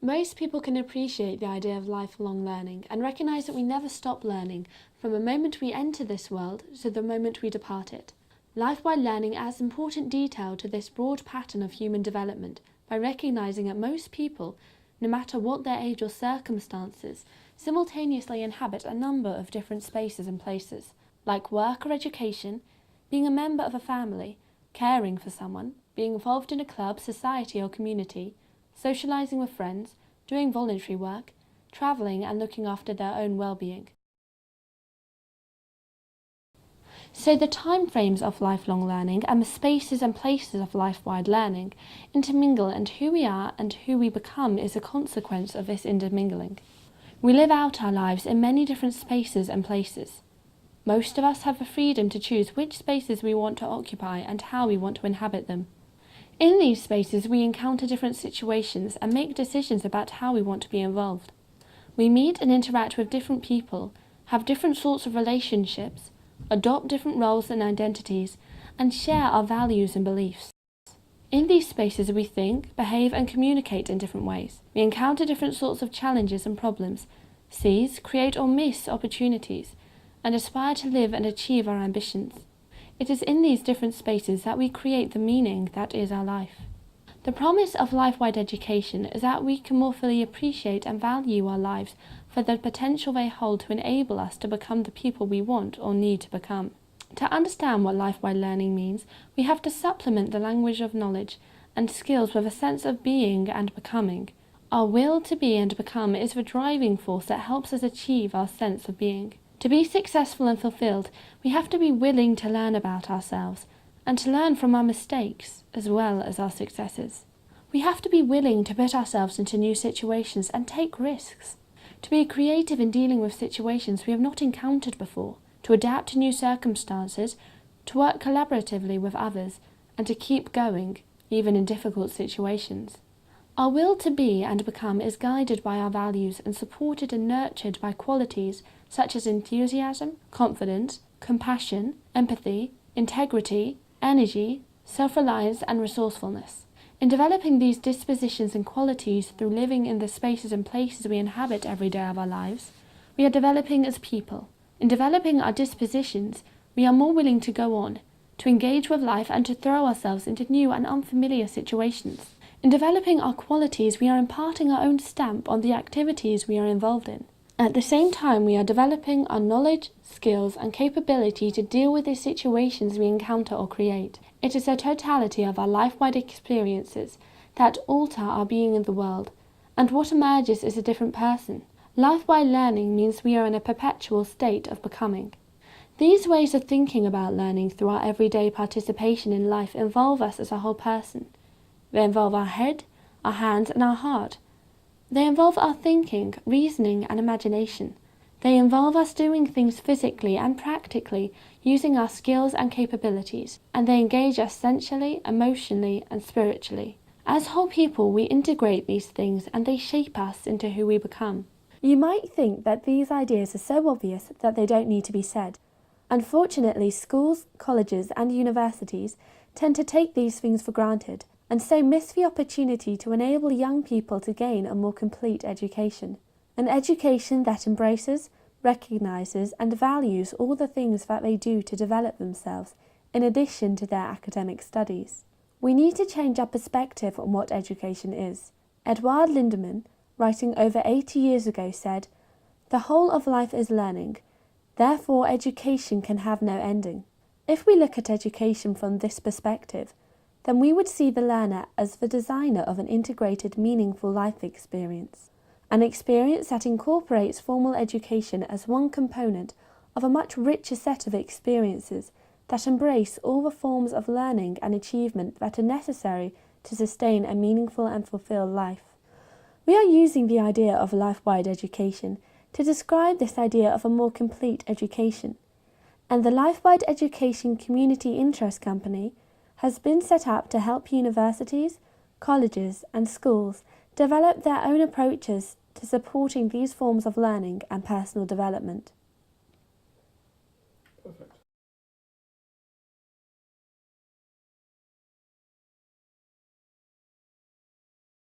Most people can appreciate the idea of lifelong learning and recognise that we never stop learning from the moment we enter this world to the moment we depart it. Lifewide learning adds important detail to this broad pattern of human development by recognising that most people, no matter what their age or circumstances, simultaneously inhabit a number of different spaces and places, like work or education, being a member of a family, caring for someone, being involved in a club, society or community, socialising with friends, doing voluntary work, travelling and looking after their own well-being. So the time frames of lifelong learning and the spaces and places of life-wide learning intermingle, and who we are and who we become is a consequence of this intermingling. We live out our lives in many different spaces and places. Most of us have the freedom to choose which spaces we want to occupy and how we want to inhabit them. In these spaces, we encounter different situations and make decisions about how we want to be involved. We meet and interact with different people, have different sorts of relationships, adopt different roles and identities, and share our values and beliefs. In these spaces, we think, behave, and communicate in different ways. We encounter different sorts of challenges and problems, seize, create, or miss opportunities, and aspire to live and achieve our ambitions. It is in these different spaces that we create the meaning that is our life. The promise of life-wide education is that we can more fully appreciate and value our lives for the potential they hold to enable us to become the people we want or need to become. To understand what life-wide learning means, we have to supplement the language of knowledge and skills with a sense of being and becoming. Our will to be and become is the driving force that helps us achieve our sense of being. To be successful and fulfilled, we have to be willing to learn about ourselves and to learn from our mistakes as well as our successes. We have to be willing to put ourselves into new situations and take risks, to be creative in dealing with situations we have not encountered before, to adapt to new circumstances, to work collaboratively with others, and to keep going, even in difficult situations. Our will to be and become is guided by our values and supported and nurtured by qualities such as enthusiasm, confidence, compassion, empathy, integrity, energy, self-reliance, and resourcefulness. In developing these dispositions and qualities through living in the spaces and places we inhabit every day of our lives, we are developing as people. In developing our dispositions, we are more willing to go on, to engage with life, and to throw ourselves into new and unfamiliar situations. In developing our qualities, we are imparting our own stamp on the activities we are involved in. At the same time, we are developing our knowledge, skills, and capability to deal with the situations we encounter or create. It is the totality of our life-wide experiences that alter our being in the world, and what emerges is a different person. Life-wide learning means we are in a perpetual state of becoming. These ways of thinking about learning through our everyday participation in life involve us as a whole person. They involve our head, our hands, and our heart. They involve our thinking, reasoning, and imagination. They involve us doing things physically and practically, using our skills and capabilities, and they engage us sensually, emotionally, and spiritually. As whole people, we integrate these things and they shape us into who we become. You might think that these ideas are so obvious that they don't need to be said. Unfortunately, schools, colleges, and universities tend to take these things for granted, and so miss the opportunity to enable young people to gain a more complete education. An education that embraces, recognises, and values all the things that they do to develop themselves, in addition to their academic studies. We need to change our perspective on what education is. Edward Lindemann, writing over 80 years ago, said, "The whole of life is learning, therefore education can have no ending." If we look at education from this perspective, then we would see the learner as the designer of an integrated, meaningful life experience. An experience that incorporates formal education as one component of a much richer set of experiences that embrace all the forms of learning and achievement that are necessary to sustain a meaningful and fulfilled life. We are using the idea of life-wide education to describe this idea of a more complete education, and the Lifewide Education Community Interest Company has been set up to help universities, colleges, and schools develop their own approaches to supporting these forms of learning and personal development.